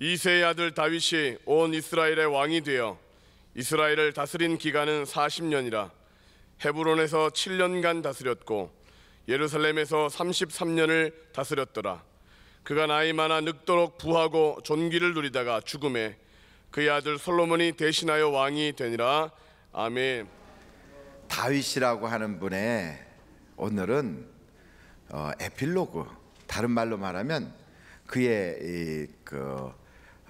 이새의 아들 다윗이 온 이스라엘의 왕이 되어 이스라엘을 다스린 기간은 40년이라. 헤브론에서 7년간 다스렸고 예루살렘에서 33년을 다스렸더라. 그가 나이 많아 늙도록 부하고 존귀를 누리다가 죽음에 그의 아들 솔로몬이 대신하여 왕이 되니라. 아멘. 다윗이라고 하는 분의 오늘은 에필로그, 다른 말로 말하면 그의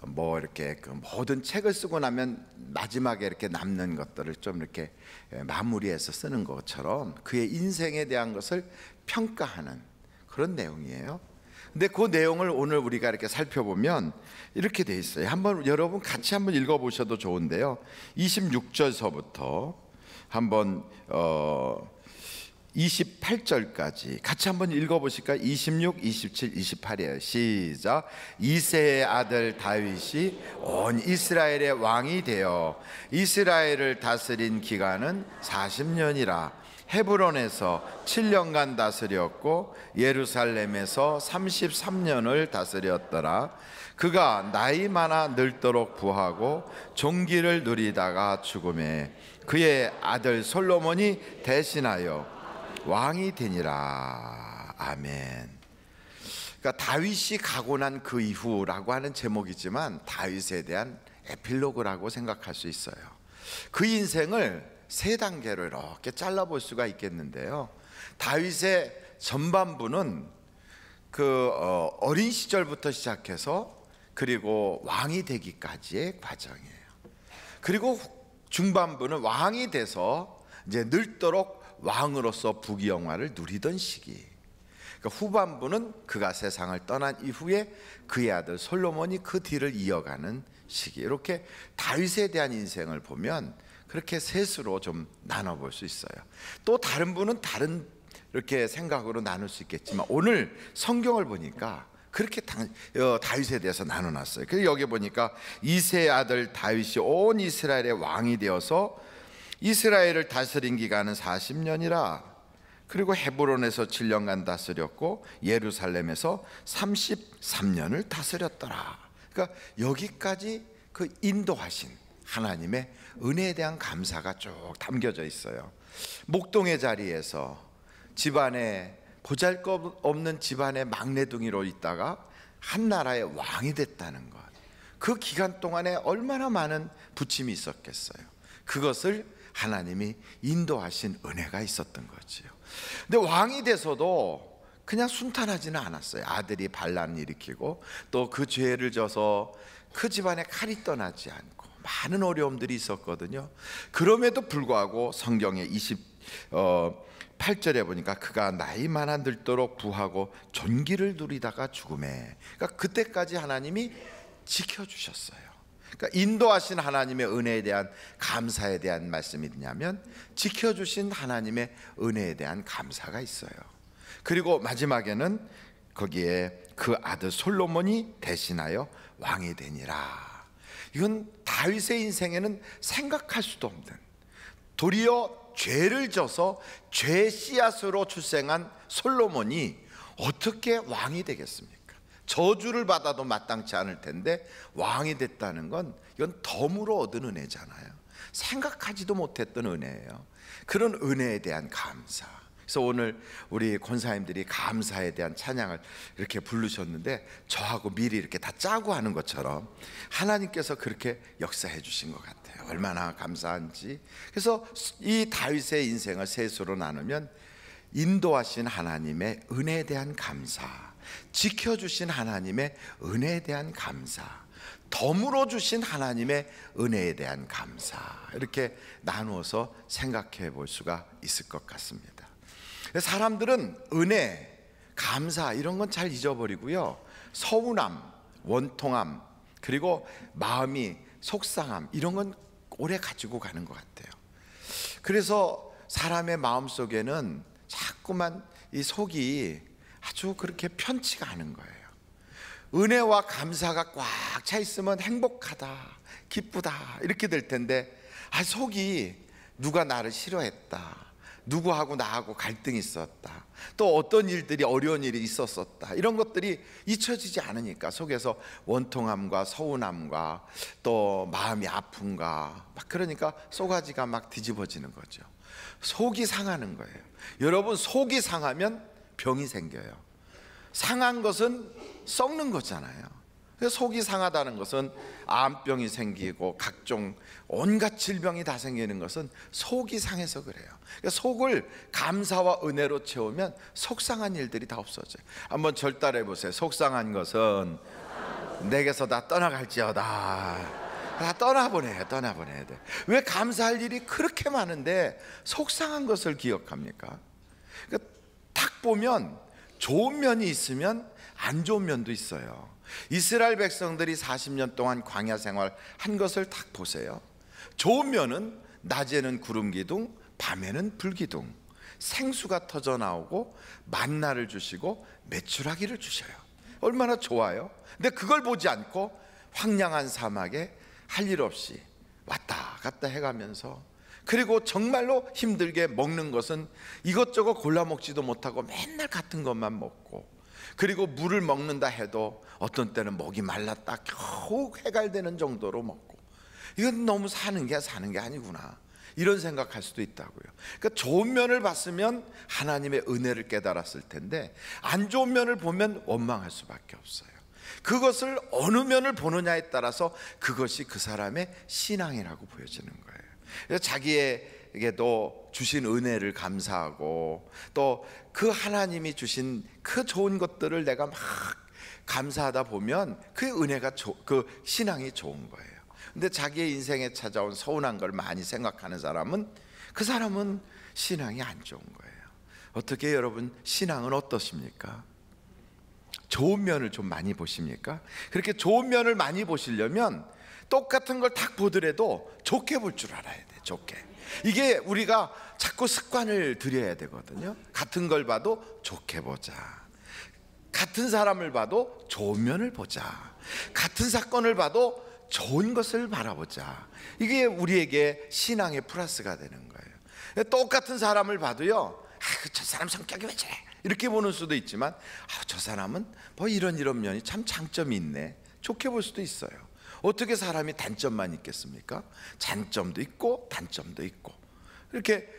이렇게 모든 책을 쓰고 나면 마지막에 이렇게 남는 것들을 좀 이렇게 마무리해서 쓰는 것처럼 그의 인생에 대한 것을 평가하는 그런 내용이에요. 근데 그 내용을 오늘 우리가 이렇게 살펴보면 이렇게 돼 있어요. 여러분 같이 한번 읽어보셔도 좋은데요. 26절서부터 한번 28절까지 같이 한번 읽어보실까요? 26, 27, 28이에요. 시작. 이새의 아들 다윗이 온 이스라엘의 왕이 되어 이스라엘을 다스린 기간은 40년이라. 헤브론에서 7년간 다스렸고 예루살렘에서 33년을 다스렸더라. 그가 나이 많아 늙도록 부하고 존귀를 누리다가 죽음에 그의 아들 솔로몬이 대신하여 왕이 되니라. 아멘. 그러니까 다윗이 가고 난 그 이후라고 하는 제목이지만 다윗에 대한 에필로그라고 생각할 수 있어요. 그 인생을 세 단계로 이렇게 잘라볼 수가 있겠는데요. 다윗의 전반부는 어린 시절부터 시작해서 그리고 왕이 되기까지의 과정이에요. 그리고 중반부는 왕이 돼서 이제 늙도록 왕으로서 부귀영화를 누리던 시기. 그러니까 후반부는 그가 세상을 떠난 이후에 그의 아들 솔로몬이 그 뒤를 이어가는 시기. 이렇게 다윗에 대한 인생을 보면 그렇게 셋으로 좀 나눠볼 수 있어요. 또 다른 분은 다른 이렇게 생각으로 나눌 수 있겠지만 오늘 성경을 보니까 그렇게 다윗에 대해서 나눠놨어요. 그래서 여기 보니까 이새의 아들 다윗이 온 이스라엘의 왕이 되어서 이스라엘을 다스린 기간은 40년이라. 그리고 헤브론에서 7년간 다스렸고 예루살렘에서 33년을 다스렸더라. 그러니까 여기까지 그 인도하신 하나님의 은혜에 대한 감사가 쭉 담겨져 있어요. 목동의 자리에서 집안에 보잘것없는 집안의 막내둥이로 있다가 한 나라의 왕이 됐다는 것, 그 기간 동안에 얼마나 많은 부침이 있었겠어요. 그것을 하나님이 인도하신 은혜가 있었던 거지요. 근데 왕이 돼서도 그냥 순탄하지는 않았어요. 아들이 반란을 일으키고 또 그 죄를 져서 그 집안에 칼이 떠나지 않고 많은 어려움들이 있었거든요. 그럼에도 불구하고 성경의 28절에 보니까 그가 나이 많아 늙도록 부하고 존귀를 누리다가 죽음에, 그러니까 그때까지 하나님이 지켜주셨어요. 그러니까 인도하신 하나님의 은혜에 대한 감사에 대한 말씀이 있냐면 지켜주신 하나님의 은혜에 대한 감사가 있어요. 그리고 마지막에는 거기에 그 아들 솔로몬이 대신하여 왕이 되니라. 이건 다윗의 인생에는 생각할 수도 없는, 도리어 죄를 져서 죄 씨앗으로 출생한 솔로몬이 어떻게 왕이 되겠습니까? 저주를 받아도 마땅치 않을 텐데 왕이 됐다는 건 이건 덤으로 얻은 은혜잖아요. 생각하지도 못했던 은혜예요. 그런 은혜에 대한 감사. 그래서 오늘 우리 권사님들이 감사에 대한 찬양을 이렇게 부르셨는데 저하고 미리 이렇게 다 짜고 하는 것처럼 하나님께서 그렇게 역사해 주신 것 같아요. 얼마나 감사한지. 그래서 이 다윗의 인생을 셋으로 나누면 인도하신 하나님의 은혜에 대한 감사, 지켜주신 하나님의 은혜에 대한 감사, 덤으로 주신 하나님의 은혜에 대한 감사, 이렇게 나누어서 생각해 볼 수가 있을 것 같습니다. 사람들은 은혜, 감사 이런 건 잘 잊어버리고요, 서운함, 원통함, 그리고 마음이 속상함 이런 건 오래 가지고 가는 것 같아요. 그래서 사람의 마음속에는 자꾸만 이 속이 아주 그렇게 편치가 않은 거예요. 은혜와 감사가 꽉 차 있으면 행복하다, 기쁘다 이렇게 될 텐데 속이 누가 나를 싫어했다, 누구하고 나하고 갈등이 있었다, 또 어떤 일들이 어려운 일이 있었었다, 이런 것들이 잊혀지지 않으니까 속에서 원통함과 서운함과 또 마음이 아픔과 막 그러니까 쏘가지가 막 뒤집어지는 거죠. 속이 상하는 거예요. 여러분, 속이 상하면 병이 생겨요. 상한 것은 썩는 거잖아요. 속이 상하다는 것은 암병이 생기고 각종 온갖 질병이 다 생기는 것은 속이 상해서 그래요. 속을 감사와 은혜로 채우면 속상한 일들이 다 없어져요. 한번 절달해 보세요. 속상한 것은 내게서 다 떠나갈지어다. 다 떠나보내야 돼. 왜 감사할 일이 그렇게 많은데 속상한 것을 기억합니까? 그러니까 딱 보면 좋은 면이 있으면 안 좋은 면도 있어요. 이스라엘 백성들이 40년 동안 광야 생활 한 것을 딱 보세요. 좋은 면은 낮에는 구름 기둥, 밤에는 불 기둥, 생수가 터져 나오고 만나를 주시고 메추라기를 주셔요. 얼마나 좋아요. 근데 그걸 보지 않고 황량한 사막에 할 일 없이 왔다 갔다 해가면서, 그리고 정말로 힘들게 먹는 것은 이것저것 골라 먹지도 못하고 맨날 같은 것만 먹고, 그리고 물을 먹는다 해도 어떤 때는 목이 말랐다 겨우 해갈되는 정도로 먹고, 이건 너무 사는 게 아니구나, 이런 생각할 수도 있다고요. 그러니까 좋은 면을 봤으면 하나님의 은혜를 깨달았을 텐데 안 좋은 면을 보면 원망할 수밖에 없어요. 그것을 어느 면을 보느냐에 따라서 그것이 그 사람의 신앙이라고 보여지는 거예요. 그래서 자기에게도 주신 은혜를 감사하고 또 그 하나님이 주신 그 좋은 것들을 내가 막 감사하다 보면 그 은혜가 그 신앙이 좋은 거예요. 근데 자기의 인생에 찾아온 서운한 걸 많이 생각하는 사람은, 그 사람은 신앙이 안 좋은 거예요. 어떻게 여러분, 신앙은 어떠십니까? 좋은 면을 좀 많이 보십니까? 그렇게 좋은 면을 많이 보시려면 똑같은 걸 딱 보더라도 좋게 볼 줄 알아야 돼. 좋게. 이게 우리가 자꾸 습관을 들여야 되거든요. 같은 걸 봐도 좋게 보자. 같은 사람을 봐도 좋은 면을 보자. 같은 사건을 봐도 좋은 것을 바라보자. 이게 우리에게 신앙의 플러스가 되는 거예요. 똑같은 사람을 봐도요, 저 사람 성격이 왜 저래? 이렇게 보는 수도 있지만, 저 사람은 뭐 이런 면이 참 장점이 있네, 좋게 볼 수도 있어요. 어떻게 사람이 단점만 있겠습니까? 장점도 있고 단점도 있고. 이렇게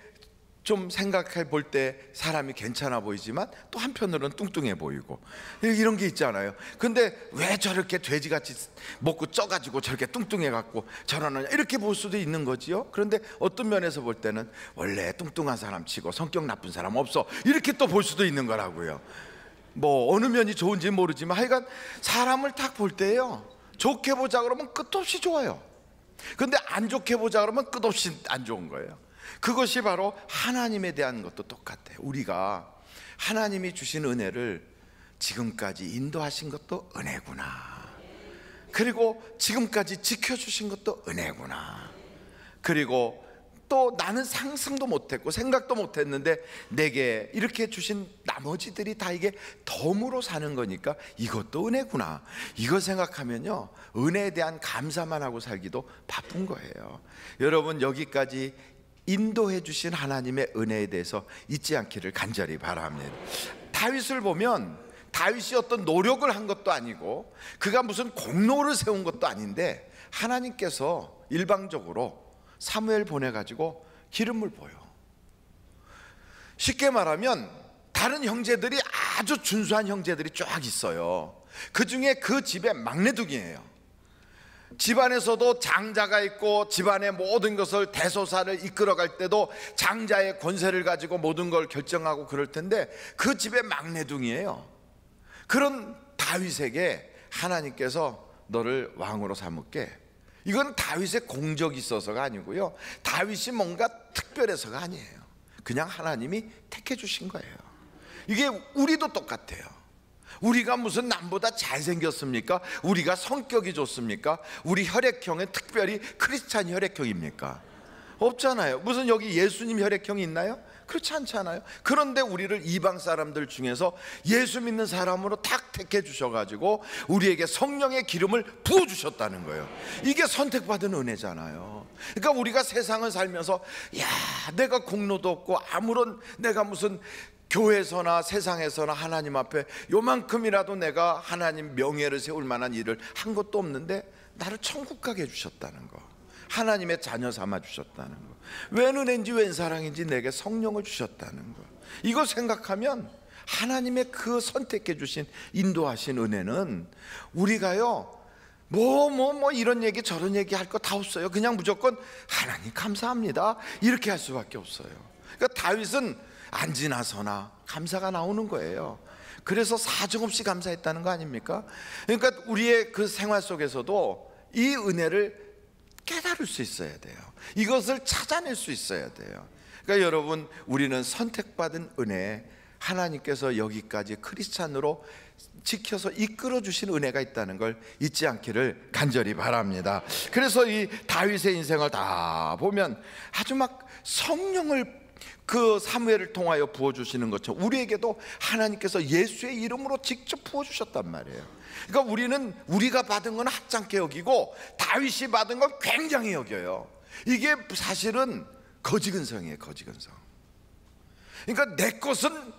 좀 생각해 볼 때 사람이 괜찮아 보이지만 또 한편으로는 뚱뚱해 보이고, 이런 게 있잖아요. 근데 왜 저렇게 돼지같이 먹고 쪄가지고 저렇게 뚱뚱해 갖고 저러느냐, 이렇게 볼 수도 있는 거지요. 그런데 어떤 면에서 볼 때는 원래 뚱뚱한 사람 치고 성격 나쁜 사람 없어, 이렇게 또 볼 수도 있는 거라고요. 뭐 어느 면이 좋은지 모르지만 하여간 사람을 딱 볼 때요, 좋게 보자 그러면 끝없이 좋아요. 근데 안 좋게 보자 그러면 끝없이 안 좋은 거예요. 그것이 바로 하나님에 대한 것도 똑같아요. 우리가 하나님이 주신 은혜를 지금까지 인도하신 것도 은혜구나, 그리고 지금까지 지켜주신 것도 은혜구나, 그리고 또 나는 상상도 못했고 생각도 못했는데 내게 이렇게 주신 나머지들이 다 이게 덤으로 사는 거니까 이것도 은혜구나, 이거 생각하면요, 은혜에 대한 감사만 하고 살기도 바쁜 거예요. 여러분, 여기까지 인도해 주신 하나님의 은혜에 대해서 잊지 않기를 간절히 바랍니다. 다윗을 보면 다윗이 어떤 노력을 한 것도 아니고 그가 무슨 공로를 세운 것도 아닌데 하나님께서 일방적으로 사무엘 보내가지고 기름을 부어요. 쉽게 말하면 다른 형제들이, 아주 준수한 형제들이 쫙 있어요. 그 중에 그 집의 막내둥이에요. 집안에서도 장자가 있고 집안의 모든 것을, 대소사를 이끌어갈 때도 장자의 권세를 가지고 모든 걸 결정하고 그럴 텐데 그 집의 막내둥이에요. 그런 다윗에게 하나님께서 너를 왕으로 삼을게, 이건 다윗의 공적이 있어서가 아니고요, 다윗이 뭔가 특별해서가 아니에요. 그냥 하나님이 택해 주신 거예요. 이게 우리도 똑같아요. 우리가 무슨 남보다 잘생겼습니까? 우리가 성격이 좋습니까? 우리 혈액형은 특별히 크리스찬 혈액형입니까? 없잖아요. 무슨 여기 예수님 혈액형이 있나요? 그렇지 않잖아요. 그런데 우리를 이방 사람들 중에서 예수 믿는 사람으로 탁 택해 주셔가지고 우리에게 성령의 기름을 부어주셨다는 거예요. 이게 선택받은 은혜잖아요. 그러니까 우리가 세상을 살면서 야, 내가 공로도 없고 아무런 내가 무슨 교회에서나 세상에서나 하나님 앞에 요만큼이라도 내가 하나님 명예를 세울 만한 일을 한 것도 없는데 나를 천국 가게 해주셨다는 거, 하나님의 자녀 삼아 주셨다는 거, 웬 은혜인지 웬 사랑인지 내게 성령을 주셨다는 거, 이거 생각하면 하나님의 그 선택해 주신 인도하신 은혜는 우리가요 뭐 이런 얘기 저런 얘기 할 거 다 없어요. 그냥 무조건 하나님 감사합니다 이렇게 할 수밖에 없어요. 그러니까 다윗은 안 지나서나 감사가 나오는 거예요. 그래서 사정없이 감사했다는 거 아닙니까? 그러니까 우리의 그 생활 속에서도 이 은혜를 깨달을 수 있어야 돼요. 이것을 찾아낼 수 있어야 돼요. 그러니까 여러분, 우리는 선택받은 은혜, 하나님께서 여기까지 크리스찬으로 지켜서 이끌어 주신 은혜가 있다는 걸 잊지 않기를 간절히 바랍니다. 그래서 이 다윗의 인생을 다 보면 아주 막 성령을 그 사무엘을 통하여 부어주시는 것처럼 우리에게도 하나님께서 예수의 이름으로 직접 부어주셨단 말이에요. 그러니까 우리는 우리가 받은 건 하찮게 여기고 다윗이 받은 건 굉장히 여겨요. 이게 사실은 거지근성이에요. 거지근성. 그러니까 내 것은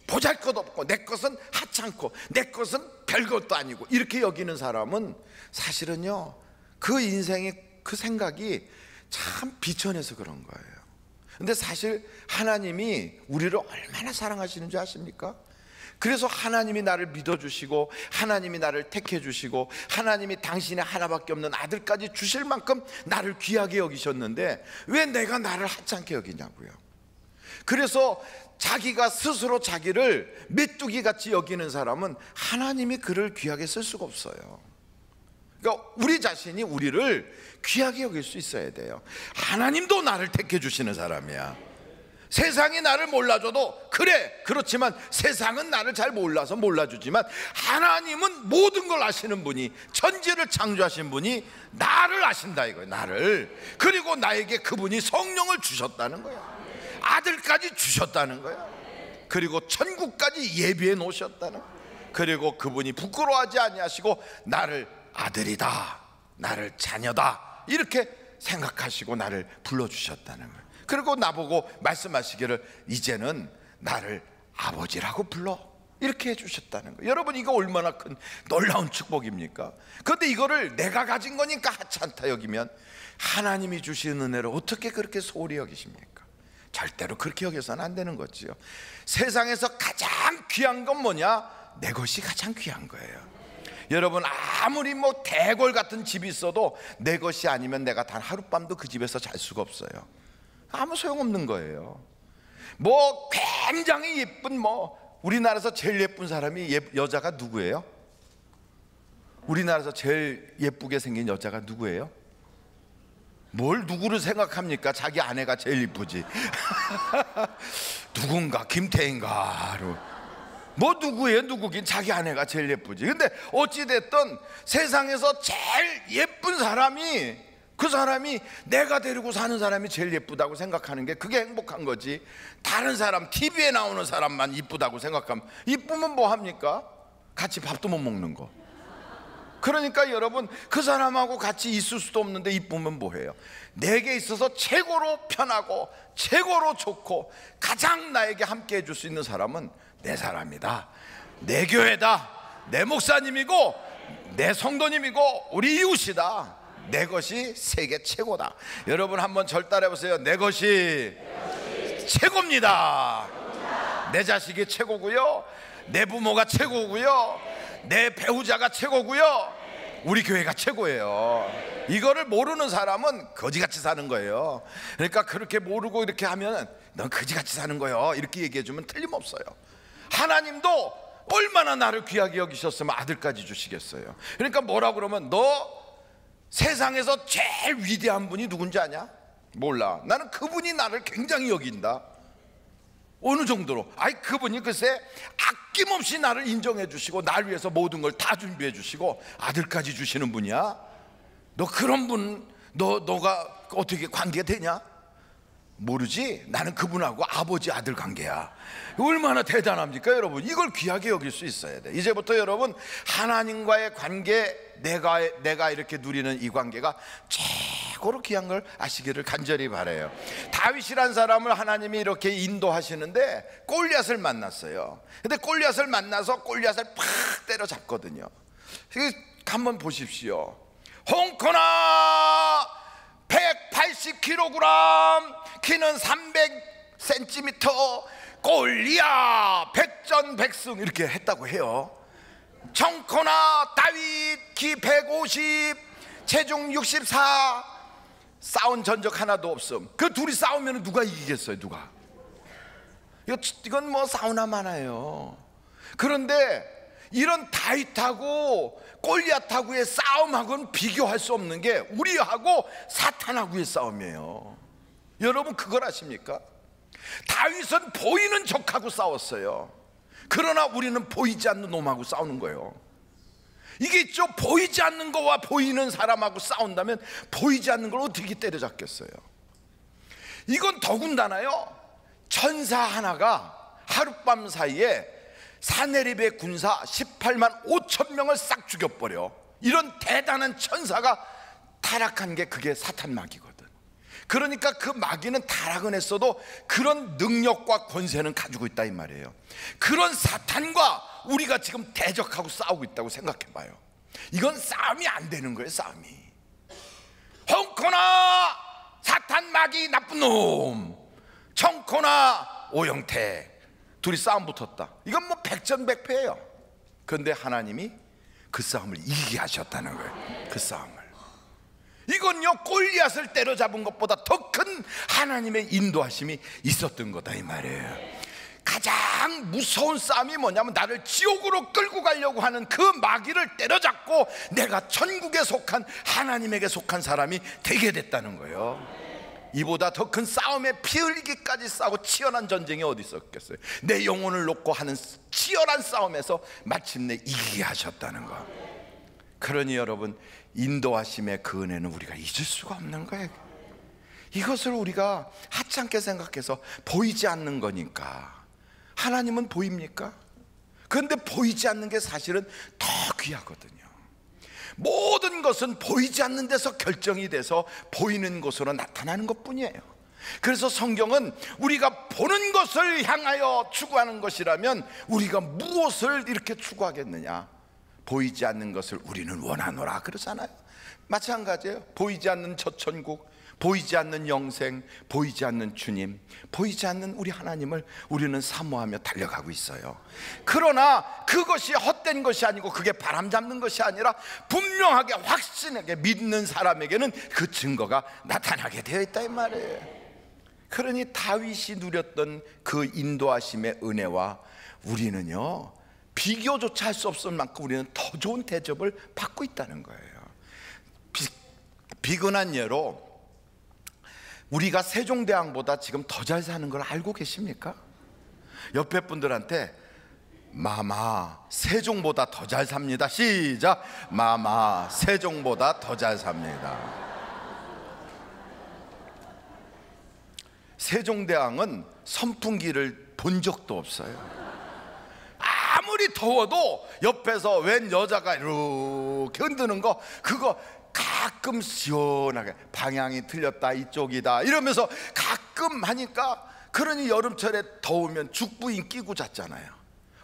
보잘것없고 내 것은 하찮고 내 것은 별것도 아니고 이렇게 여기는 사람은 사실은요 그 인생의 그 생각이 참 비천해서 그런 거예요. 근데 사실 하나님이 우리를 얼마나 사랑하시는 줄 아십니까? 그래서 하나님이 나를 믿어주시고 하나님이 나를 택해주시고 하나님이 당신의 하나밖에 없는 아들까지 주실 만큼 나를 귀하게 여기셨는데 왜 내가 나를 하찮게 여기냐고요. 그래서 자기가 스스로 자기를 메뚜기같이 여기는 사람은 하나님이 그를 귀하게 쓸 수가 없어요. 그러니까 우리 자신이 우리를 귀하게 여길 수 있어야 돼요. 하나님도 나를 택해 주시는 사람이야. 세상이 나를 몰라줘도 그래, 그렇지만 세상은 나를 잘 몰라서 몰라주지만 하나님은 모든 걸 아시는 분이, 천지를 창조하신 분이 나를 아신다 이거예요. 나를. 그리고 나에게 그분이 성령을 주셨다는 거야. 아들까지 주셨다는 거야. 그리고 천국까지 예비해 놓으셨다는 거야. 그리고 그분이 부끄러워하지 아니하시고 나를 아들이다, 나를 자녀다 이렇게 생각하시고 나를 불러주셨다는 거예요. 그리고 나보고 말씀하시기를 이제는 나를 아버지라고 불러 이렇게 해주셨다는 거예요. 여러분, 이거 얼마나 큰 놀라운 축복입니까? 그런데 이거를 내가 가진 거니까 하찮다 여기면 하나님이 주신 은혜를 어떻게 그렇게 소홀히 여기십니까? 절대로 그렇게 여겨서는 안 되는 거지요. 세상에서 가장 귀한 건 뭐냐? 내 것이 가장 귀한 거예요. 여러분, 아무리 뭐 대궐 같은 집이 있어도 내 것이 아니면 내가 단 하룻밤도 그 집에서 잘 수가 없어요. 아무 소용없는 거예요. 뭐 굉장히 예쁜 뭐 우리나라에서 제일 예쁜 사람이 여자가 누구예요? 우리나라에서 제일 예쁘게 생긴 여자가 누구예요? 뭘 누구를 생각합니까? 자기 아내가 제일 이쁘지. 누군가 김태인가로 뭐 누구예요? 누구긴 자기 아내가 제일 예쁘지. 근데 어찌됐든 세상에서 제일 예쁜 사람이, 그 사람이 내가 데리고 사는 사람이 제일 예쁘다고 생각하는 게 그게 행복한 거지. 다른 사람, TV에 나오는 사람만 이쁘다고 생각하면, 이쁘면 뭐 합니까? 같이 밥도 못 먹는 거. 그러니까 여러분, 그 사람하고 같이 있을 수도 없는데 이쁘면 뭐해요? 내게 있어서 최고로 편하고 최고로 좋고 가장 나에게 함께 해줄 수 있는 사람은 내 사람이다, 내 교회다, 내 목사님이고 내 성도님이고 우리 이웃이다. 내 것이 세계 최고다. 여러분 한번 절 따라해 보세요. 내 것이 최고입니다. 내 자식이 최고고요, 내 부모가 최고고요, 내 배우자가 최고고요, 우리 교회가 최고예요. 이거를 모르는 사람은 거지같이 사는 거예요. 그러니까 그렇게 모르고 이렇게 하면 넌 거지같이 사는 거예요 이렇게 얘기해 주면 틀림없어요. 하나님도 얼마나 나를 귀하게 여기셨으면 아들까지 주시겠어요. 그러니까 뭐라 그러면 너 세상에서 제일 위대한 분이 누군지 아냐? 몰라. 나는 그분이 나를 굉장히 여긴다. 어느 정도로? 아이, 그분이 글쎄 아낌없이 나를 인정해 주시고 날 위해서 모든 걸 다 준비해 주시고 아들까지 주시는 분이야. 너 그런 분, 너가 어떻게 관계가 되냐? 모르지? 나는 그분하고 아버지 아들 관계야. 얼마나 대단합니까 여러분? 이걸 귀하게 여길 수 있어야 돼. 이제부터 여러분, 하나님과의 관계, 내가 이렇게 누리는 이 관계가 최고로 귀한 걸 아시기를 간절히 바라요. 다윗이란 사람을 하나님이 이렇게 인도하시는데 골리앗을 만났어요. 근데 골리앗을 만나서 골리앗을 팍 때려잡거든요. 한번 보십시오. 홍코나 180kg, 키는 300cm, 골리앗 백전백승 이렇게 했다고 해요. 청코나 다윗 키 150, 체중 64, 싸운 전적 하나도 없음. 그 둘이 싸우면 누가 이기겠어요? 누가? 이건 뭐 싸우나 마나요. 그런데 이런 다윗하고 골리앗하고의 싸움하고는 비교할 수 없는 게 우리하고 사탄하고의 싸움이에요. 여러분 그걸 아십니까? 다윗은 보이는 적하고 싸웠어요. 그러나 우리는 보이지 않는 놈하고 싸우는 거예요. 이게 있죠. 보이지 않는 거와 보이는 사람하고 싸운다면 보이지 않는 걸 어떻게 때려잡겠어요? 이건 더군다나요, 천사 하나가 하룻밤 사이에 사네립의 군사 18만 5천 명을 싹 죽여버려. 이런 대단한 천사가 타락한 게 그게 사탄 마귀거든. 그러니까 그 마귀는 타락은 했어도 그런 능력과 권세는 가지고 있다 이 말이에요. 그런 사탄과 우리가 지금 대적하고 싸우고 있다고 생각해 봐요. 이건 싸움이 안 되는 거예요. 싸움이. 홍코나 사탄 마귀 나쁜 놈, 청코나 오영태, 둘이 싸움 붙었다. 이건 뭐 백전백패예요. 그런데 하나님이 그 싸움을 이기게 하셨다는 거예요. 그 싸움을. 이건요, 골리앗을 때려잡은 것보다 더 큰 하나님의 인도하심이 있었던 거다 이 말이에요. 가장 무서운 싸움이 뭐냐면 나를 지옥으로 끌고 가려고 하는 그 마귀를 때려잡고 내가 천국에 속한 하나님에게 속한 사람이 되게 됐다는 거예요. 이보다 더 큰 싸움에 피 흘리기까지 싸우고 치열한 전쟁이 어디 있었겠어요? 내 영혼을 놓고 하는 치열한 싸움에서 마침내 이기게 하셨다는 거. 그러니 여러분, 인도하심의 그 은혜는 우리가 잊을 수가 없는 거예요. 이것을 우리가 하찮게 생각해서 보이지 않는 거니까. 하나님은 보입니까? 그런데 보이지 않는 게 사실은 더 귀하거든요. 모든 것은 보이지 않는 데서 결정이 돼서 보이는 것으로 나타나는 것뿐이에요. 그래서 성경은 우리가 보는 것을 향하여 추구하는 것이라면 우리가 무엇을 이렇게 추구하겠느냐? 보이지 않는 것을 우리는 원하노라 그러잖아요. 마찬가지예요. 보이지 않는 저 천국, 보이지 않는 영생, 보이지 않는 주님, 보이지 않는 우리 하나님을 우리는 사모하며 달려가고 있어요. 그러나 그것이 헛된 것이 아니고 그게 바람잡는 것이 아니라 분명하게 확신하게 믿는 사람에게는 그 증거가 나타나게 되어 있다 이 말이에요. 그러니 다윗이 누렸던 그 인도하심의 은혜와 우리는요, 비교조차 할 수 없을 만큼 우리는 더 좋은 대접을 받고 있다는 거예요. 비근한 예로 우리가 세종대왕보다 지금 더 잘 사는 걸 알고 계십니까? 옆에 분들한테 마마 세종보다 더 잘 삽니다. 시작. 마마 세종보다 더 잘 삽니다. 세종대왕은 선풍기를 본 적도 없어요. 아무리 더워도 옆에서 웬 여자가 이렇게 흔드는 거, 그거 가끔 시원하게 방향이 틀렸다 이쪽이다 이러면서 가끔 하니까, 그러니 여름철에 더우면 죽부인 끼고 잤잖아요.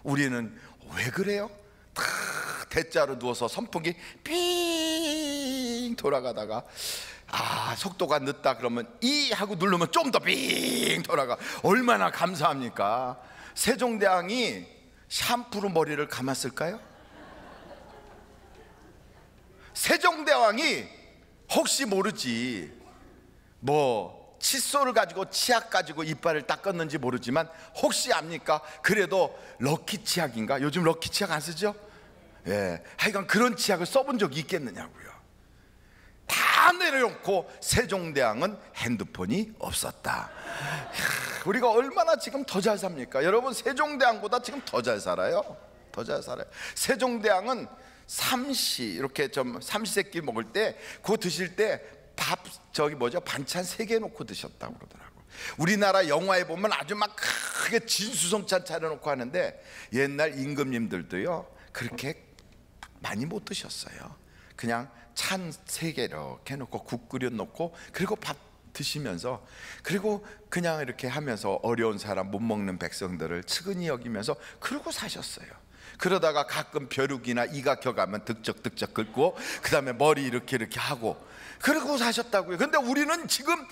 우리는 왜 그래요? 다 대자로 누워서 선풍기 삥 돌아가다가 속도가 늦다 그러면 이 하고 누르면 좀 더 삥 돌아가. 얼마나 감사합니까? 세종대왕이 샴푸로 머리를 감았을까요? 세종대왕이 혹시 모르지 뭐 칫솔을 가지고 치약 가지고 이빨을 닦았는지 모르지만 혹시 압니까? 그래도 럭키 치약인가? 요즘 럭키 치약 안 쓰죠? 예, 하여간 그런 치약을 써본 적이 있겠느냐고요. 다 내려놓고 세종대왕은 핸드폰이 없었다. 우리가 얼마나 지금 더 잘 삽니까? 여러분, 세종대왕보다 지금 더 잘 살아요. 더 잘 살아요. 세종대왕은 삼시, 이렇게 좀 삼시세끼 먹을 때 그거 드실 때 밥 반찬 3개 놓고 드셨다고 그러더라고. 우리나라 영화에 보면 아주 막 크게 진수성찬 차려놓고 하는데 옛날 임금님들도요 그렇게 많이 못 드셨어요. 그냥 찬 3개 이렇게 놓고 국 끓여 놓고 그리고 밥 드시면서, 그리고 그냥 이렇게 하면서 어려운 사람, 못 먹는 백성들을 측은히 여기면서 그러고 사셨어요. 그러다가 가끔 벼룩이나 이가 켜가면 득적득적 긁고 그 다음에 머리 이렇게 하고 그러고 사셨다고요. 근데 우리는 지금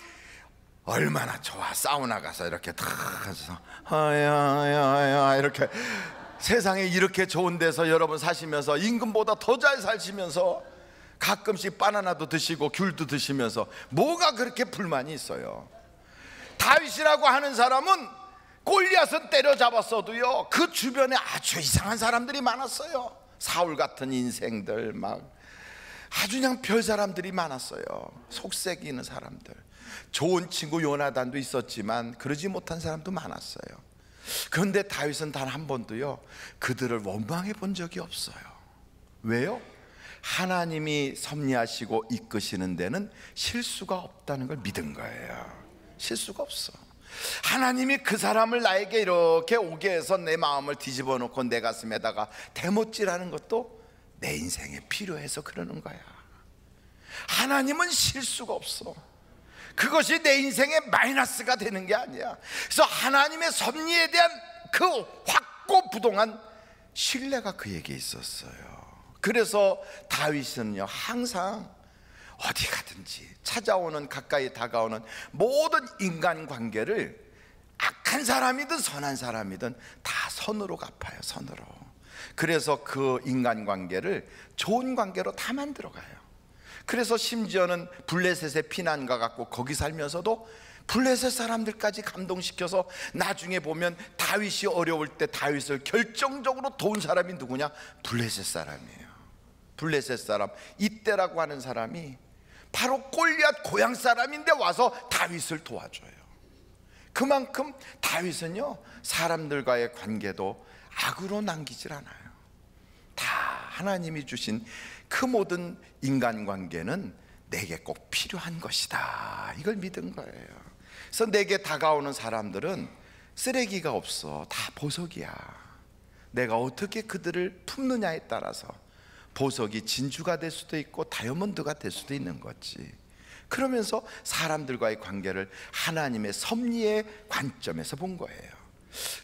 얼마나 좋아. 사우나 가서 이렇게 탁 해서 하야야야 이렇게 세상에 이렇게 좋은 데서 여러분 사시면서 임금보다 더 잘 사시면서 가끔씩 바나나도 드시고 귤도 드시면서 뭐가 그렇게 불만이 있어요? 다윗이라고 하는 사람은 골리앗은 때려잡았어도요 그 주변에 아주 이상한 사람들이 많았어요. 사울 같은 인생들, 막 아주 그냥 별 사람들이 많았어요. 속색이는 사람들. 좋은 친구 요나단도 있었지만 그러지 못한 사람도 많았어요. 그런데 다윗은 단 한 번도요 그들을 원망해 본 적이 없어요. 왜요? 하나님이 섭리하시고 이끄시는 데는 실수가 없다는 걸 믿은 거예요. 실수가 없어. 하나님이 그 사람을 나에게 이렇게 오게 해서 내 마음을 뒤집어 놓고 내 가슴에다가 대못질하는 것도 내 인생에 필요해서 그러는 거야. 하나님은 실수가 없어. 그것이 내 인생에 마이너스가 되는 게 아니야. 그래서 하나님의 섭리에 대한 그 확고부동한 신뢰가 그에게 있었어요. 그래서 다윗은요 항상 어디 가든지 찾아오는, 가까이 다가오는 모든 인간관계를 악한 사람이든 선한 사람이든 다 선으로 갚아요. 선으로. 그래서 그 인간관계를 좋은 관계로 다 만들어가요. 그래서 심지어는 블레셋에 피난 가갖고 거기 살면서도 블레셋 사람들까지 감동시켜서 나중에 보면 다윗이 어려울 때 다윗을 결정적으로 도운 사람이 누구냐? 블레셋 사람이에요. 블레셋 사람, 이때라고 하는 사람이 바로 골리앗 고향 사람인데 와서 다윗을 도와줘요. 그만큼 다윗은요 사람들과의 관계도 악으로 남기질 않아요. 다 하나님이 주신 그 모든 인간관계는 내게 꼭 필요한 것이다, 이걸 믿은 거예요. 그래서 내게 다가오는 사람들은 쓰레기가 없어. 다 보석이야. 내가 어떻게 그들을 품느냐에 따라서 보석이 진주가 될 수도 있고 다이아몬드가 될 수도 있는 거지. 그러면서 사람들과의 관계를 하나님의 섭리의 관점에서 본 거예요.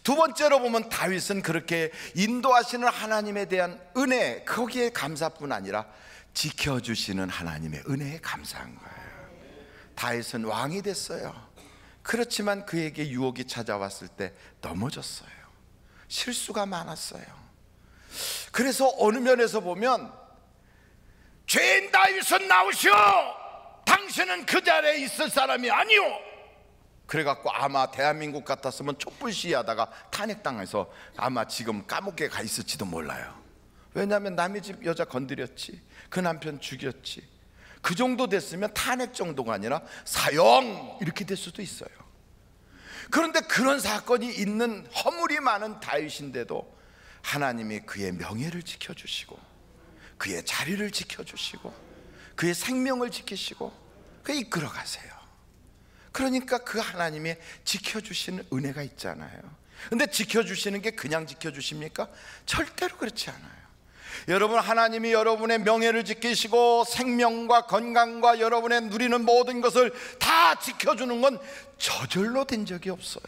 두 번째로 보면 다윗은 그렇게 인도하시는 하나님에 대한 은혜, 거기에 감사뿐 아니라 지켜주시는 하나님의 은혜에 감사한 거예요. 다윗은 왕이 됐어요. 그렇지만 그에게 유혹이 찾아왔을 때 넘어졌어요. 실수가 많았어요. 그래서 어느 면에서 보면 죄인 다윗은 나오시오, 당신은 그 자리에 있을 사람이 아니오. 그래갖고 아마 대한민국 같았으면 촛불 시위하다가 탄핵당해서 아마 지금 감옥에 가 있을지도 몰라요. 왜냐하면 남의 집 여자 건드렸지, 그 남편 죽였지. 그 정도 됐으면 탄핵 정도가 아니라 사형 이렇게 될 수도 있어요. 그런데 그런 사건이 있는 허물이 많은 다윗인데도 하나님이 그의 명예를 지켜주시고 그의 자리를 지켜주시고 그의 생명을 지키시고 그 이끌어 가세요. 그러니까 그 하나님의 지켜주시는 은혜가 있잖아요. 근데 지켜주시는 게 그냥 지켜주십니까? 절대로 그렇지 않아요. 여러분, 하나님이 여러분의 명예를 지키시고 생명과 건강과 여러분의 누리는 모든 것을 다 지켜주는 건 저절로 된 적이 없어요.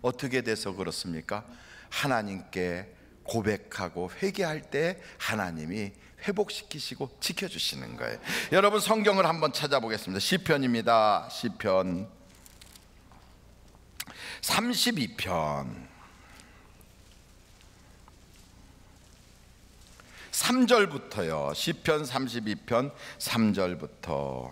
어떻게 돼서 그렇습니까? 하나님께 고백하고 회개할 때 하나님이 회복시키시고 지켜주시는 거예요. 여러분, 성경을 한번 찾아보겠습니다. 시편입니다. 시편 32편 3절부터요. 시편 32편 3절부터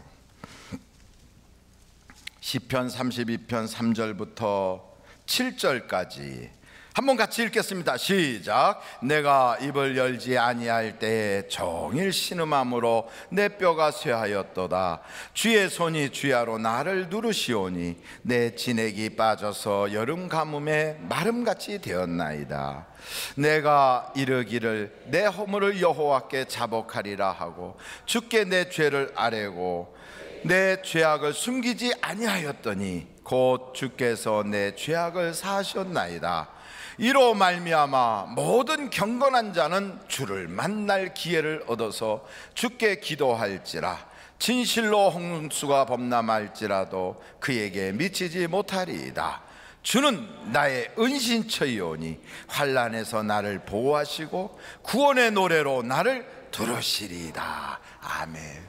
시편 32편 3절부터 7절까지 한번 같이 읽겠습니다. 시작. 내가 입을 열지 아니할 때에 종일 신음함으로 내 뼈가 쇠하였도다. 주의 손이 주야로 나를 누르시오니 내 진액이 빠져서 여름 가뭄에 마름같이 되었나이다. 내가 이르기를 내 허물을 여호와께 자복하리라 하고 주께 내 죄를 아뢰고 내 죄악을 숨기지 아니하였더니 곧 주께서 내 죄악을 사하셨나이다. 이로 말미암아 모든 경건한 자는 주를 만날 기회를 얻어서 주께 기도할지라. 진실로 홍수가 범람할지라도 그에게 미치지 못하리이다. 주는 나의 은신처이오니 환난에서 나를 보호하시고 구원의 노래로 나를 들으시리이다. 아멘.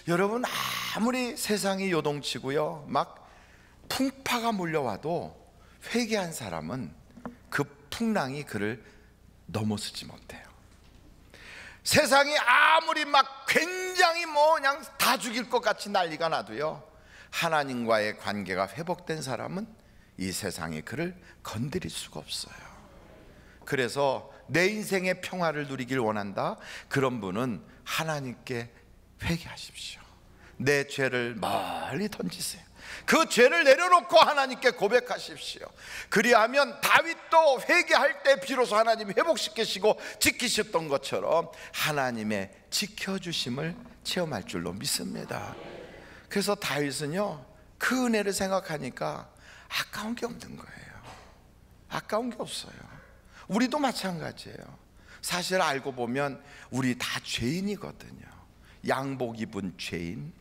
여러분, 아무리 세상이 요동치고요 막 풍파가 몰려와도 회개한 사람은 그 풍랑이 그를 넘어서지 못해요. 세상이 아무리 막 굉장히 그냥 다 죽일 것 같이 난리가 나도요, 하나님과의 관계가 회복된 사람은 이 세상이 그를 건드릴 수가 없어요. 그래서 내 인생의 평화를 누리길 원한다? 그런 분은 하나님께 회개하십시오. 내 죄를 멀리 던지세요. 그 죄를 내려놓고 하나님께 고백하십시오. 그리하면 다윗도 회개할 때 비로소 하나님이 회복시키시고 지키셨던 것처럼 하나님의 지켜주심을 체험할 줄로 믿습니다. 그래서 다윗은요, 그 은혜를 생각하니까 아까운 게 없는 거예요. 아까운 게 없어요. 우리도 마찬가지예요. 사실 알고 보면 우리 다 죄인이거든요. 양복 입은 죄인,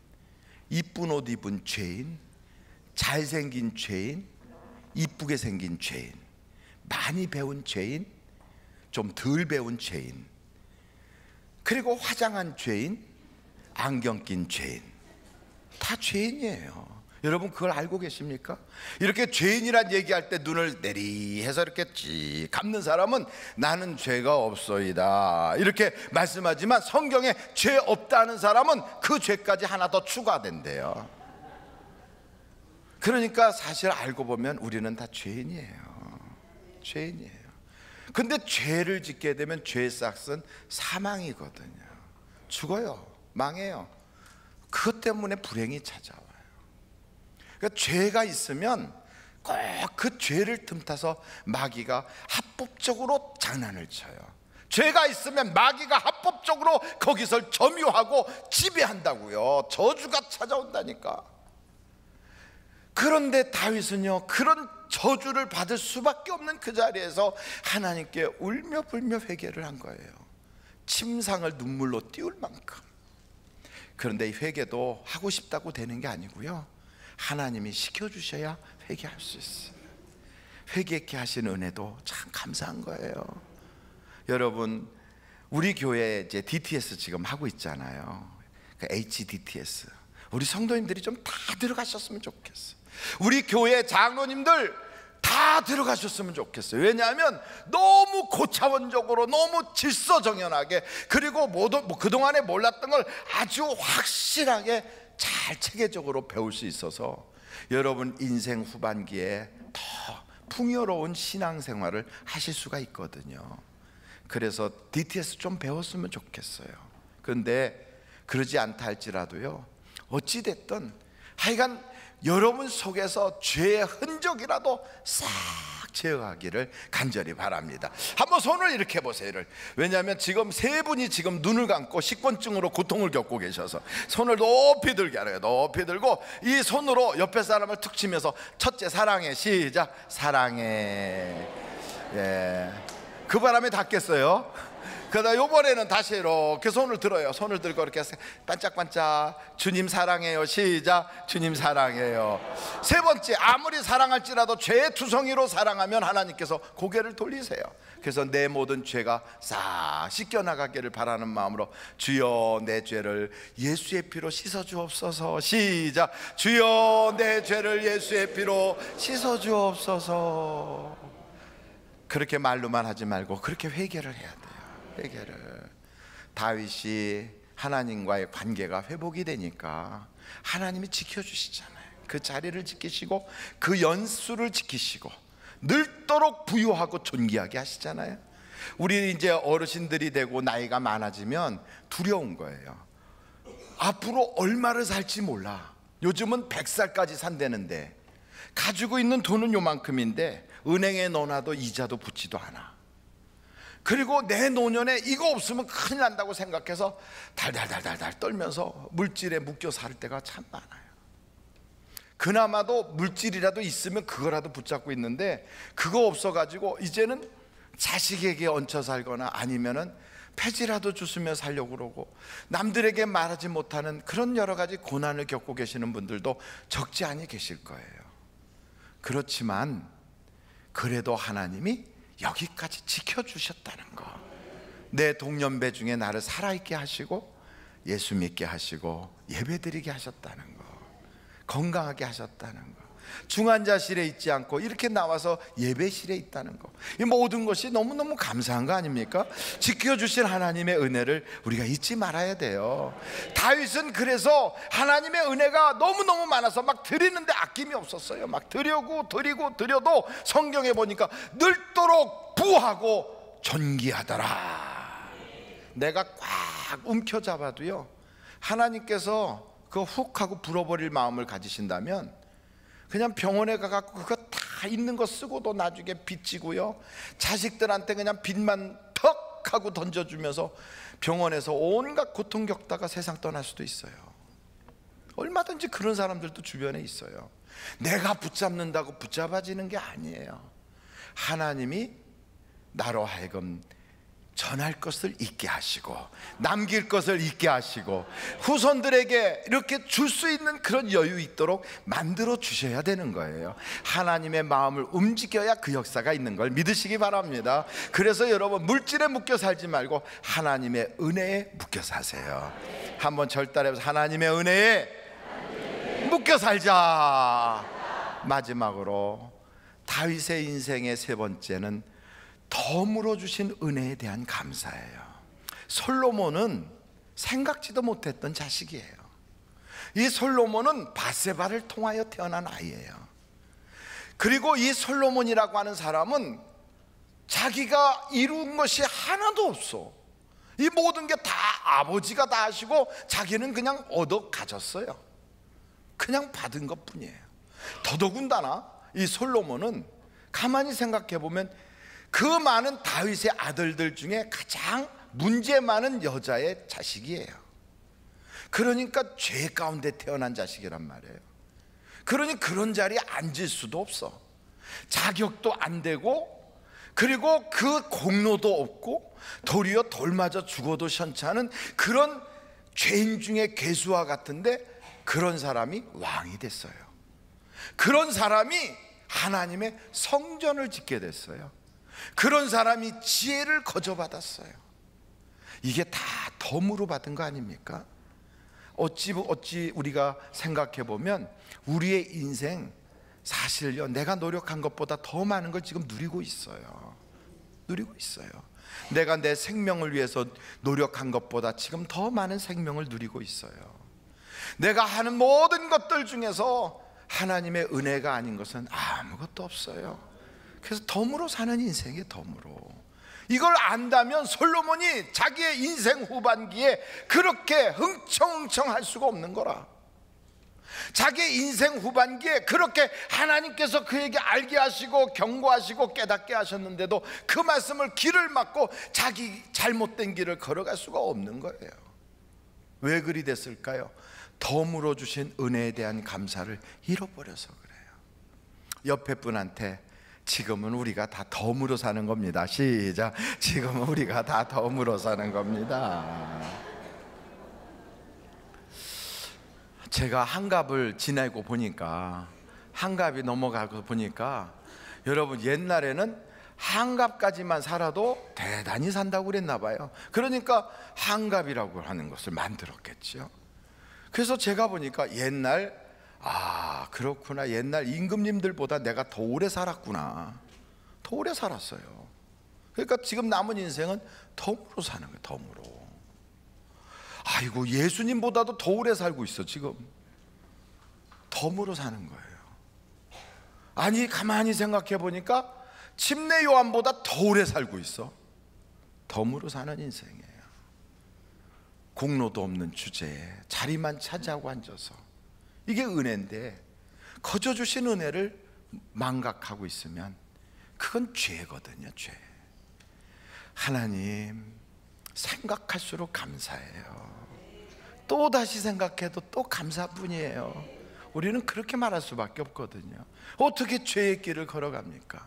이쁜 옷 입은 죄인, 잘생긴 죄인, 이쁘게 생긴 죄인, 많이 배운 죄인, 좀 덜 배운 죄인, 그리고 화장한 죄인, 안경 낀 죄인, 다 죄인이에요. 여러분 그걸 알고 계십니까? 이렇게 죄인이란 얘기할 때 눈을 내리해서 이렇게 찌 감는 사람은 나는 죄가 없소이다 이렇게 말씀하지만, 성경에 죄 없다는 사람은 그 죄까지 하나 더 추가된대요. 그러니까 사실 알고 보면 우리는 다 죄인이에요. 죄인이에요. 근데 죄를 짓게 되면 죄의 싹은 사망이거든요. 죽어요. 망해요. 그것 때문에 불행이 찾아와요. 그러니까 죄가 있으면 꼭 그 죄를 틈타서 마귀가 합법적으로 장난을 쳐요. 죄가 있으면 마귀가 합법적으로 거기서 점유하고 지배한다고요. 저주가 찾아온다니까. 그런데 다윗은요, 그런 저주를 받을 수밖에 없는 그 자리에서 하나님께 울며 불며 회개를 한 거예요. 침상을 눈물로 띄울 만큼. 그런데 이 회개도 하고 싶다고 되는 게 아니고요, 하나님이 시켜주셔야 회개할 수 있어요. 회개케 하신 은혜도 참 감사한 거예요. 여러분, 우리 교회 이제 DTS 지금 하고 있잖아요. 그 HDTS. 우리 성도님들이 좀 다 들어가셨으면 좋겠어요. 우리 교회 장로님들 다 들어가셨으면 좋겠어요. 왜냐하면 너무 고차원적으로, 너무 질서정연하게, 그리고 그동안에 몰랐던 걸 아주 확실하게 잘 체계적으로 배울 수 있어서 여러분 인생 후반기에 더 풍요로운 신앙생활을 하실 수가 있거든요. 그래서 DTS 좀 배웠으면 좋겠어요. 그런데 그러지 않다 할지라도요, 어찌됐든 하여간 여러분 속에서 죄의 흔적이라도 싹 제어하기를 간절히 바랍니다. 한번 손을 이렇게 해보세요. 왜냐하면 지금 세 분이 지금 눈을 감고 식곤증으로 고통을 겪고 계셔서 손을 높이 들게 하래요. 높이 들고 이 손으로 옆에 사람을 툭 치면서 첫째 사랑해, 시작. 사랑해. 예. 그 바람에 닿겠어요. 그러다 요번에는 다시 이렇게 손을 들어요. 손을 들고 이렇게 반짝반짝 주님 사랑해요. 시작. 주님 사랑해요. 세 번째, 아무리 사랑할지라도 죄의 투성이로 사랑하면 하나님께서 고개를 돌리세요. 그래서 내 모든 죄가 싹 씻겨나가기를 바라는 마음으로 주여 내 죄를 예수의 피로 씻어주옵소서. 시작. 주여 내 죄를 예수의 피로 씻어주옵소서. 그렇게 말로만 하지 말고 그렇게 회개를 해야 돼요. 회개를. 다윗이 하나님과의 관계가 회복이 되니까 하나님이 지켜주시잖아요. 그 자리를 지키시고 그 연수를 지키시고 늘도록 부유하고 존귀하게 하시잖아요. 우리 이제 어르신들이 되고 나이가 많아지면 두려운 거예요. 앞으로 얼마를 살지 몰라. 요즘은 100살까지 산다는데 가지고 있는 돈은 요만큼인데 은행에 넣어놔도 이자도 붙지도 않아. 그리고 내 노년에 이거 없으면 큰일 난다고 생각해서 달달달달달 떨면서 물질에 묶여 살 때가 참 많아요. 그나마도 물질이라도 있으면 그거라도 붙잡고 있는데, 그거 없어가지고 이제는 자식에게 얹혀 살거나 아니면은 폐지라도 주스며 살려고 그러고, 남들에게 말하지 못하는 그런 여러 가지 고난을 겪고 계시는 분들도 적지 않이 계실 거예요. 그렇지만 그래도 하나님이 여기까지 지켜주셨다는 거, 내 동년배 중에 나를 살아있게 하시고 예수 믿게 하시고 예배드리게 하셨다는 거, 건강하게 하셨다는 거, 중환자실에 있지 않고 이렇게 나와서 예배실에 있다는 거, 이 모든 것이 너무너무 감사한 거 아닙니까? 지켜주신 하나님의 은혜를 우리가 잊지 말아야 돼요. 다윗은 그래서 하나님의 은혜가 너무너무 많아서 막 드리는데 아낌이 없었어요. 막 드려도 성경에 보니까 늘도록 부하고 존귀하더라. 내가 꽉 움켜잡아도요, 하나님께서 그거 훅 하고 불어버릴 마음을 가지신다면 그냥 병원에 가갖고 그거 다 있는 거 쓰고도 나중에 빚지고요, 자식들한테 그냥 빚만 턱 하고 던져주면서 병원에서 온갖 고통 겪다가 세상 떠날 수도 있어요. 얼마든지 그런 사람들도 주변에 있어요. 내가 붙잡는다고 붙잡아지는 게 아니에요. 하나님이 나로 하여금 전할 것을 잊게 하시고 남길 것을 잊게 하시고 후손들에게 이렇게 줄 수 있는 그런 여유 있도록 만들어 주셔야 되는 거예요. 하나님의 마음을 움직여야 그 역사가 있는 걸 믿으시기 바랍니다. 그래서 여러분, 물질에 묶여 살지 말고 하나님의 은혜에 묶여 사세요. 한번 절따라해서 하나님의 은혜에 묶여 살자. 마지막으로 다윗의 인생의 세 번째는 덤으로 주신 은혜에 대한 감사예요. 솔로몬은 생각지도 못했던 자식이에요. 이 솔로몬은 바세바를 통하여 태어난 아이예요. 그리고 이 솔로몬이라고 하는 사람은 자기가 이룬 것이 하나도 없어. 이 모든 게 다 아버지가 다 하시고 자기는 그냥 얻어 가졌어요. 그냥 받은 것 뿐이에요. 더더군다나 이 솔로몬은 가만히 생각해 보면 그 많은 다윗의 아들들 중에 가장 문제 많은 여자의 자식이에요. 그러니까 죄 가운데 태어난 자식이란 말이에요. 그러니 그런 자리에 앉을 수도 없어. 자격도 안 되고, 그리고 그 공로도 없고, 도리어 돌맞아 죽어도 현찮은 그런 죄인 중에 괴수와 같은데, 그런 사람이 왕이 됐어요. 그런 사람이 하나님의 성전을 짓게 됐어요. 그런 사람이 지혜를 거저받았어요. 이게 다 덤으로 받은 거 아닙니까? 어찌 우리가 생각해 보면 우리의 인생 사실요, 내가 노력한 것보다 더 많은 걸 지금 누리고 있어요. 내가 내 생명을 위해서 노력한 것보다 지금 더 많은 생명을 누리고 있어요. 내가 하는 모든 것들 중에서 하나님의 은혜가 아닌 것은 아무것도 없어요. 그래서 덤으로 사는 인생이에요. 덤으로. 이걸 안다면 솔로몬이 자기의 인생 후반기에 그렇게 흥청흥청할 수가 없는 거라. 자기의 인생 후반기에 그렇게 하나님께서 그에게 알게 하시고 경고하시고 깨닫게 하셨는데도 그 말씀을 길을 막고 자기 잘못된 길을 걸어갈 수가 없는 거예요. 왜 그리 됐을까요? 덤으로 주신 은혜에 대한 감사를 잃어버려서 그래요. 옆에 분한테 지금은 우리가 다 덤으로 사는 겁니다. 시작. 지금은 우리가 다 덤으로 사는 겁니다. 제가 한갑을 지내고 보니까, 한갑이 넘어가고 보니까, 여러분, 옛날에는 한갑까지만 살아도 대단히 산다고 그랬나 봐요. 그러니까 한갑이라고 하는 것을 만들었겠죠. 그래서 제가 보니까 옛날, 그렇구나, 옛날 임금님들보다 내가 더 오래 살았구나. 더 오래 살았어요. 그러니까 지금 남은 인생은 덤으로 사는 거예요. 덤으로. 아이고, 예수님보다도 더 오래 살고 있어. 지금 덤으로 사는 거예요. 아니, 가만히 생각해 보니까 침례 요한보다 더 오래 살고 있어. 덤으로 사는 인생이에요. 공로도 없는 주제에 자리만 차지하고 앉아서, 이게 은혜인데 거저 주신 은혜를 망각하고 있으면 그건 죄거든요. 죄. 하나님, 생각할수록 감사해요. 또 다시 생각해도 또 감사뿐이에요. 우리는 그렇게 말할 수밖에 없거든요. 어떻게 죄의 길을 걸어갑니까?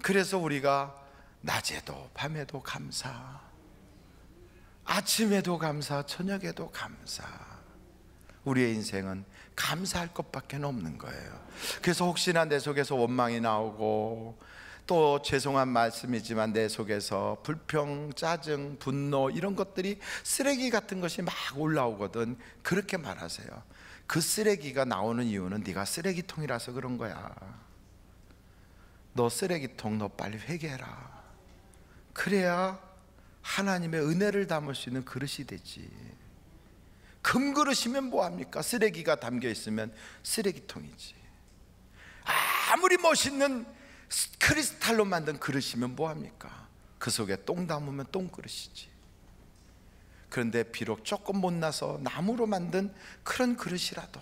그래서 우리가 낮에도 밤에도 감사, 아침에도 감사, 저녁에도 감사. 우리의 인생은 감사할 것밖에 없는 거예요. 그래서 혹시나 내 속에서 원망이 나오고, 또 죄송한 말씀이지만 내 속에서 불평, 짜증, 분노 이런 것들이 쓰레기 같은 것이 막 올라오거든. 그렇게 말하세요. 그 쓰레기가 나오는 이유는 네가 쓰레기통이라서 그런 거야. 너 쓰레기통, 너 빨리 회개해라. 그래야 하나님의 은혜를 담을 수 있는 그릇이 되지. 금그릇이면 뭐합니까? 쓰레기가 담겨 있으면 쓰레기통이지. 아무리 멋있는 크리스탈로 만든 그릇이면 뭐합니까? 그 속에 똥 담으면 똥그릇이지. 그런데 비록 조금 못나서 나무로 만든 그런 그릇이라도,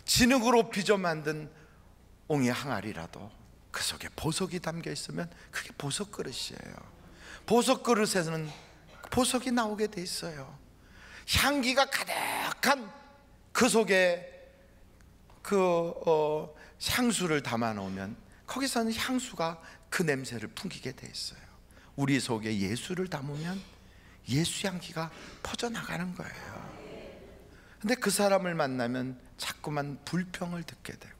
진흙으로 빚어 만든 옹이 항아리라도 그 속에 보석이 담겨 있으면 그게 보석 그릇이에요. 보석 그릇에는 보석이 나오게 돼 있어요. 향기가 가득한 그 속에 향수를 담아 놓으면 거기서는 향수가 그 냄새를 풍기게 돼 있어요. 우리 속에 예수를 담으면 예수 향기가 퍼져나가는 거예요. 근데 그 사람을 만나면 자꾸만 불평을 듣게 되고,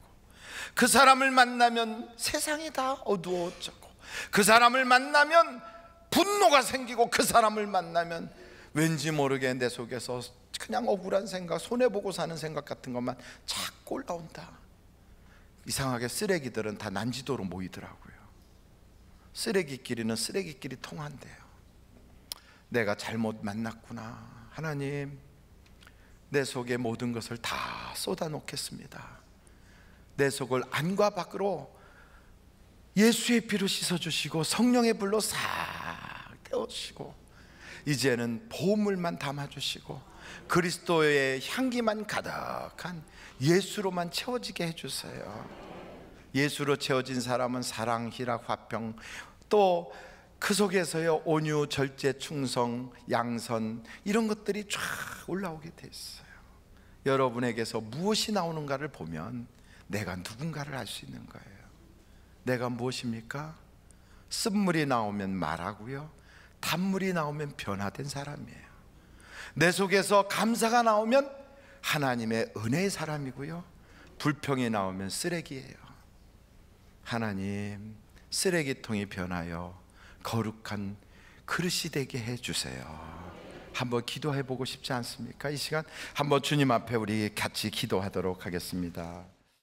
그 사람을 만나면 세상이 다 어두워지고, 그 사람을 만나면 분노가 생기고, 그 사람을 만나면 왠지 모르게 내 속에서 그냥 억울한 생각, 손해보고 사는 생각 같은 것만 자꾸 올라온다. 이상하게 쓰레기들은 다 난지도로 모이더라고요. 쓰레기끼리는 쓰레기끼리 통한대요. 내가 잘못 만났구나. 하나님, 내 속에 모든 것을 다 쏟아놓겠습니다. 내 속을 안과 밖으로 예수의 피로 씻어주시고 성령의 불로 싹 태워주시고, 이제는 보물만 담아주시고 그리스도의 향기만 가득한 예수로만 채워지게 해주세요. 예수로 채워진 사람은 사랑, 희락, 화평, 또 그 속에서요 온유, 절제, 충성, 양선 이런 것들이 쫙 올라오게 돼 있어요. 여러분에게서 무엇이 나오는가를 보면 내가 누군가를 알 수 있는 거예요. 내가 무엇입니까? 쓴물이 나오면 말하고요, 단물이 나오면 변화된 사람이에요. 내 속에서 감사가 나오면 하나님의 은혜의 사람이고요, 불평이 나오면 쓰레기예요. 하나님, 쓰레기통이 변하여 거룩한 그릇이 되게 해주세요. 한번 기도해 보고 싶지 않습니까? 이 시간 한번 주님 앞에 우리 같이 기도하도록 하겠습니다.